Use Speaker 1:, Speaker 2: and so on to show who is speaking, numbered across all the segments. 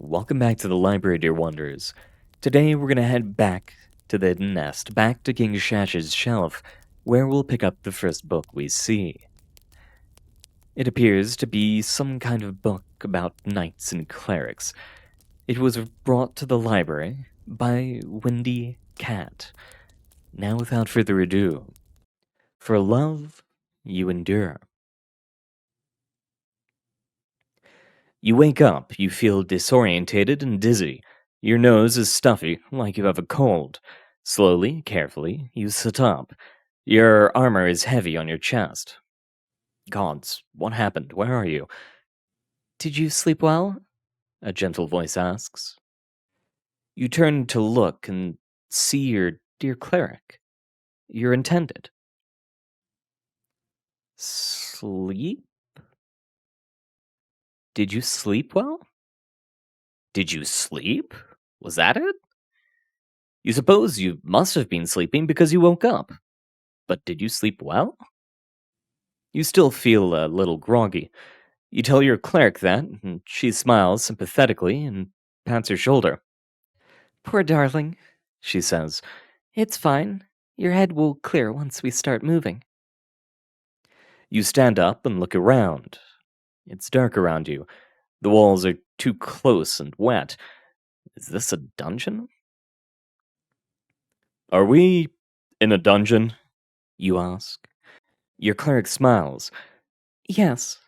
Speaker 1: Welcome back to the library, dear wonders. Today we're gonna head back to the hidden nest, back to King Shash's shelf, where we'll pick up the first book we see. It appears to be some kind of book about knights and clerics. It was brought to the library by Windy Cat. Now without further ado, for love you endure. You wake up, you feel disorientated and dizzy. Your nose is stuffy, like you have a cold. Slowly, carefully, you sit up. Your armor is heavy on your chest. Gods, what happened? Where are you? Did you sleep well? A gentle voice asks. You turn to look and see your dear cleric. Your intended. Sleep? Did you sleep well? Did you sleep? Was that it? You suppose you must have been sleeping because you woke up. But did you sleep well? You still feel a little groggy. You tell your cleric that, and she smiles sympathetically and pats your shoulder. Poor darling, she says. It's fine. Your head will clear once we start moving. You stand up and look around. It's dark around you. The walls are too close and wet. Is this a dungeon? Are we in a dungeon? You ask. Your cleric smiles. Yes.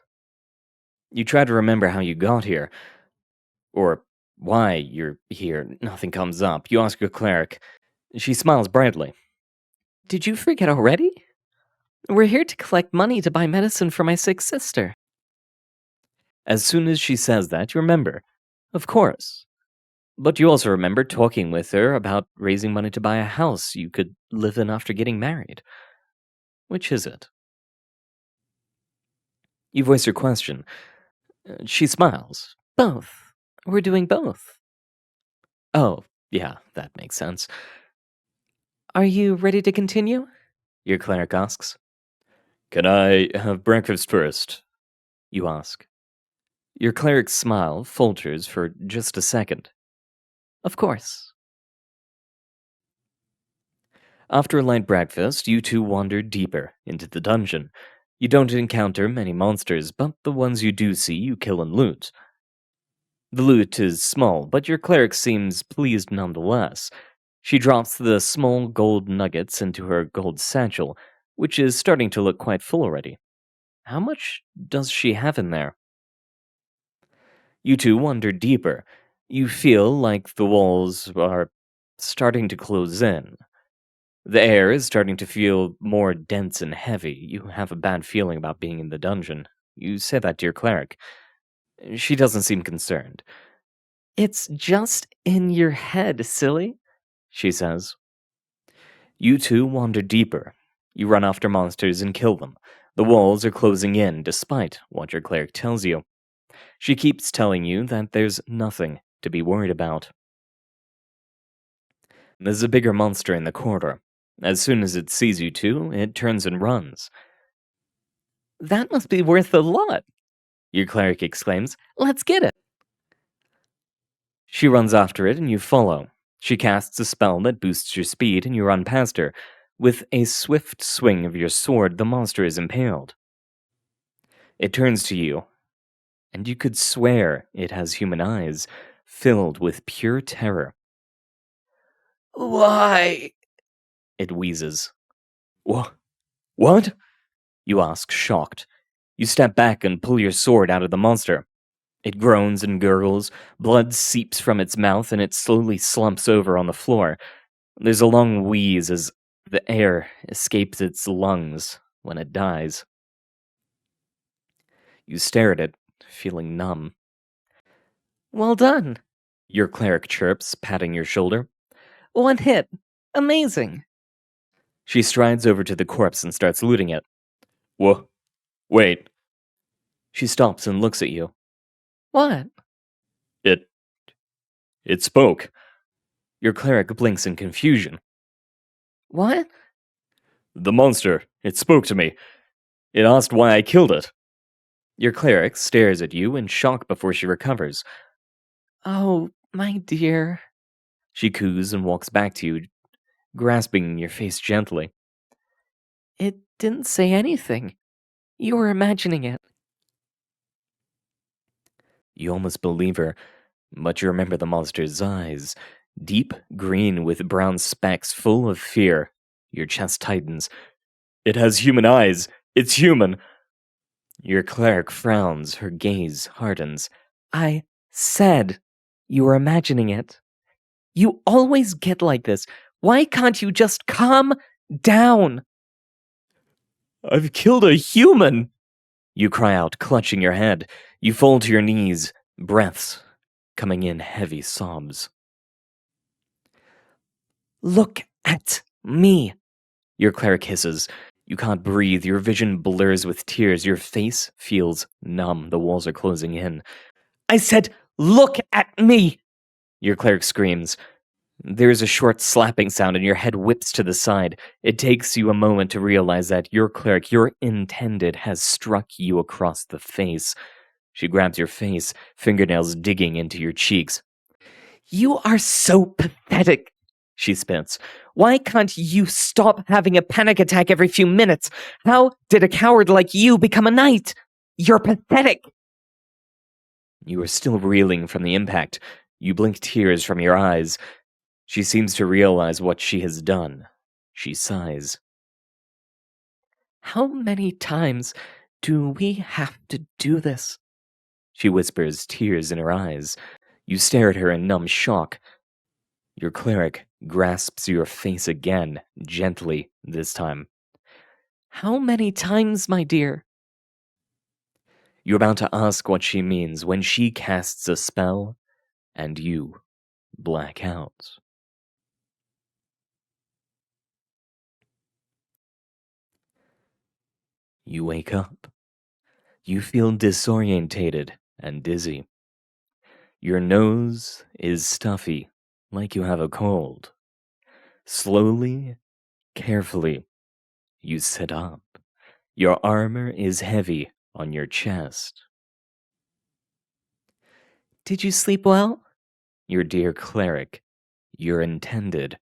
Speaker 1: You try to remember how you got here. Or why you're here. Nothing comes up. You ask your cleric. She smiles brightly. Did you forget already? We're here to collect money to buy medicine for my sick sister. As soon as she says that, you remember. Of course. But you also remember talking with her about raising money to buy a house you could live in after getting married. Which is it? You voice your question. She smiles. Both. We're doing both. Oh, yeah, that makes sense. Are you ready to continue? Your cleric asks. Can I have breakfast first? You ask. Your cleric's smile falters for just a second. Of course. After a light breakfast, you two wander deeper into the dungeon. You don't encounter many monsters, but the ones you do see, you kill and loot. The loot is small, but your cleric seems pleased nonetheless. She drops the small gold nuggets into her gold satchel, which is starting to look quite full already. How much does she have in there? You two wander deeper. You feel like the walls are starting to close in. The air is starting to feel more dense and heavy. You have a bad feeling about being in the dungeon. You say that to your cleric. She doesn't seem concerned. It's just in your head, silly, she says. You two wander deeper. You run after monsters and kill them. The walls are closing in despite what your cleric tells you. She keeps telling you that there's nothing to be worried about. There's a bigger monster in the corridor. As soon as it sees you two, it turns and runs. That must be worth a lot, your cleric exclaims. Let's get it. She runs after it and you follow. She casts a spell that boosts your speed and you run past her. With a swift swing of your sword, the monster is impaled. It turns to you, and you could swear it has human eyes, filled with pure terror. Why? It wheezes. What? You ask, shocked. You step back and pull your sword out of the monster. It groans and gurgles, blood seeps from its mouth, and it slowly slumps over on the floor. There's a long wheeze as the air escapes its lungs when it dies. You stare at it, feeling numb. Well done, your cleric chirps, patting your shoulder. One hit. Amazing. She strides over to the corpse and starts looting it. Wait. She stops and looks at you. What? It spoke. Your cleric blinks in confusion. What? The monster. It spoke to me. It asked why I killed it. Your cleric stares at you in shock before she recovers. Oh, my dear. She coos and walks back to you, grasping your face gently. It didn't say anything. You were imagining it. You almost believe her, but you remember the monster's eyes. Deep green with brown specks, full of fear. Your chest tightens. It has human eyes! It's human! Your cleric frowns, her gaze hardens. I said you were imagining it. You always get like this. Why can't you just calm down? I've killed a human! You cry out, clutching your head. You fall to your knees, breaths coming in heavy sobs. Look at me! Your cleric hisses. You can't breathe, your vision blurs with tears, your face feels numb, the walls are closing in. I said, look at me! Your cleric screams. There's a short slapping sound and your head whips to the side. It takes you a moment to realize that your cleric, your intended, has struck you across the face. She grabs your face, fingernails digging into your cheeks. You are so pathetic, she spits. Why can't you stop having a panic attack every few minutes? How did a coward like you become a knight? You're pathetic. You are still reeling from the impact. You blink tears from your eyes. She seems to realize what she has done. She sighs. How many times do we have to do this? She whispers, tears in her eyes. You stare at her in numb shock. Your cleric grasps your face again, gently this time. How many times, my dear? You're about to ask what she means when she casts a spell, and you black out. You wake up. You feel disorientated and dizzy. Your nose is stuffy, like you have a cold. Slowly, carefully, you sit up. Your armor is heavy on your chest. Did you sleep well? Your dear cleric, your intended,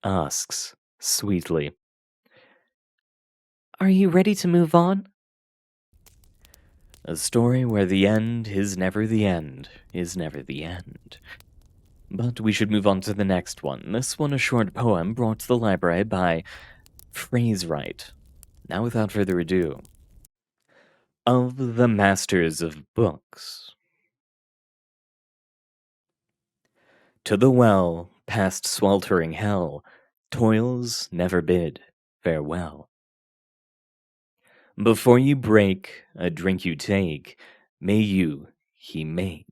Speaker 1: asks sweetly. Are you ready to move on? A story where the end is never the end is never the end. But we should move on to the next one. This one, a short poem brought to the library by Phrasewright. Now, without further ado, of the Masters of Books. To the well, past sweltering hell, toils never bid farewell. Before you break, a drink you take, may you he make.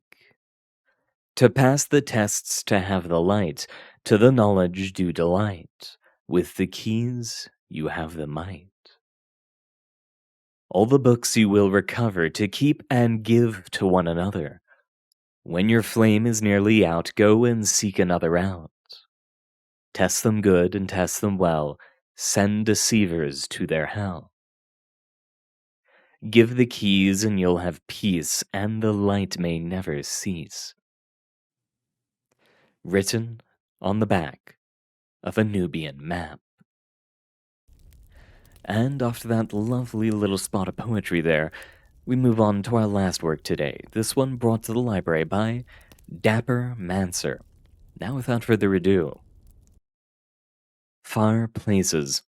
Speaker 1: To pass the tests, to have the light, to the knowledge do delight. With the keys, you have the might. All the books you will recover to keep and give to one another. When your flame is nearly out, go and seek another out. Test them good and test them well, send deceivers to their hell. Give the keys and you'll have peace, and the light may never cease. Written on the back of a Nubian map. And after that lovely little spot of poetry there, we move on to our last work today. This one brought to the library by Dapper Mancer. Now, without further ado, Far Places.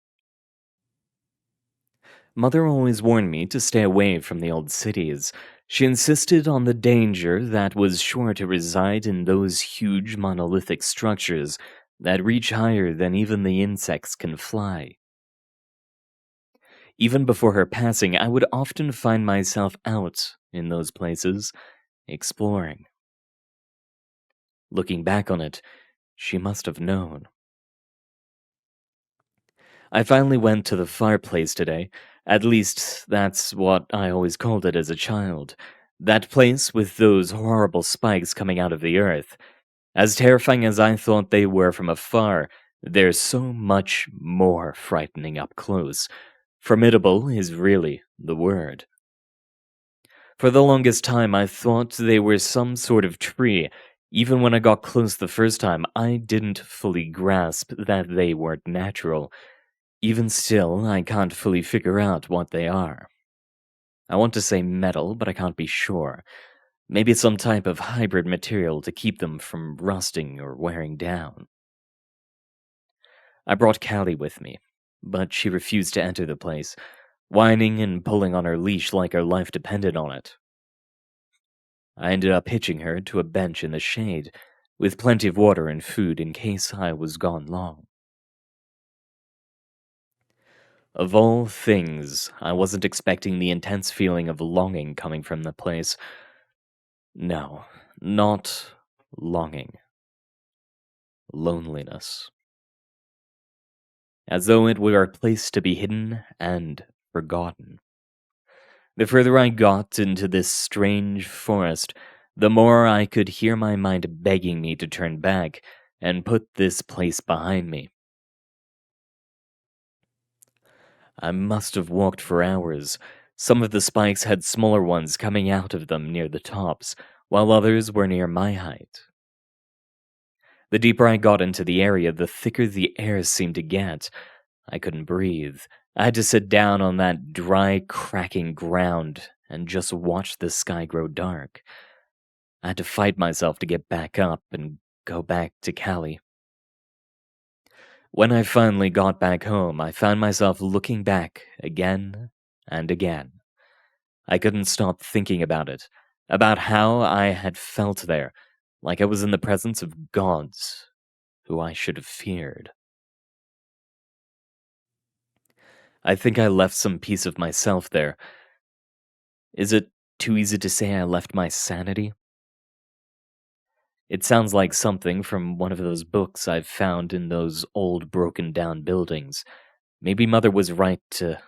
Speaker 1: Mother always warned me to stay away from the old cities. She insisted on the danger that was sure to reside in those huge monolithic structures that reach higher than even the insects can fly. Even before her passing, I would often find myself out in those places, exploring. Looking back on it, she must have known. I finally went to the fireplace today. At least, that's what I always called it as a child. That place with those horrible spikes coming out of the earth. As terrifying as I thought they were from afar, they're so much more frightening up close. Formidable is really the word. For the longest time, I thought they were some sort of tree, Even when I got close the first time, I didn't fully grasp that they weren't natural. Even still, I can't fully figure out what they are. I want to say metal, but I can't be sure. Maybe it's some type of hybrid material to keep them from rusting or wearing down. I brought Callie with me, but she refused to enter the place, whining and pulling on her leash like her life depended on it. I ended up hitching her to a bench in the shade, with plenty of water and food in case I was gone long. Of all things, I wasn't expecting the intense feeling of longing coming from the place. No, not longing. Loneliness. As though it were a place to be hidden and forgotten. The further I got into this strange forest, the more I could hear my mind begging me to turn back and put this place behind me. I must have walked for hours. Some of the spikes had smaller ones coming out of them near the tops, while others were near my height. The deeper I got into the area, the thicker the air seemed to get. I couldn't breathe. I had to sit down on that dry, cracking ground and just watch the sky grow dark. I had to fight myself to get back up and go back to Callie. When I finally got back home, I found myself looking back again and again. I couldn't stop thinking about it, about how I had felt there, like I was in the presence of gods, who I should have feared. I think I left some piece of myself there. Is it too easy to say I left my sanity? It sounds like something from one of those books I've found in those old broken down buildings. Maybe Mother was right to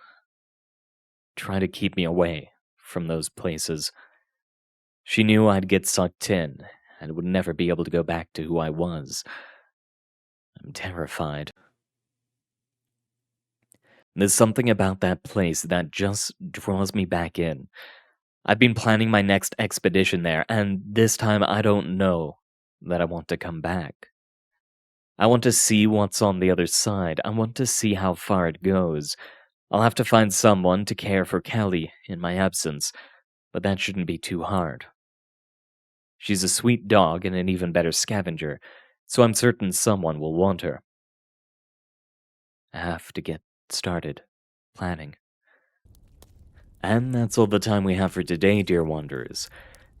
Speaker 1: try to keep me away from those places. She knew I'd get sucked in and would never be able to go back to who I was. I'm terrified. There's something about that place that just draws me back in. I've been planning my next expedition there, and this time I don't know that I want to come back. I want to see what's on the other side. I want to see how far it goes. I'll have to find someone to care for Callie in my absence, but that shouldn't be too hard. She's a sweet dog and an even better scavenger, so I'm certain someone will want her. I have to get started planning. And that's all the time we have for today, dear wanderers.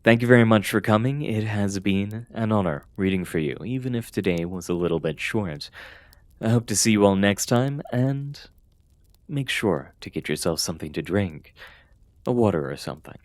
Speaker 1: Thank you very much for coming. It has been an honor reading for you, even if today was a little bit short. I hope to see you all next time, and make sure to get yourself something to drink, a water or something.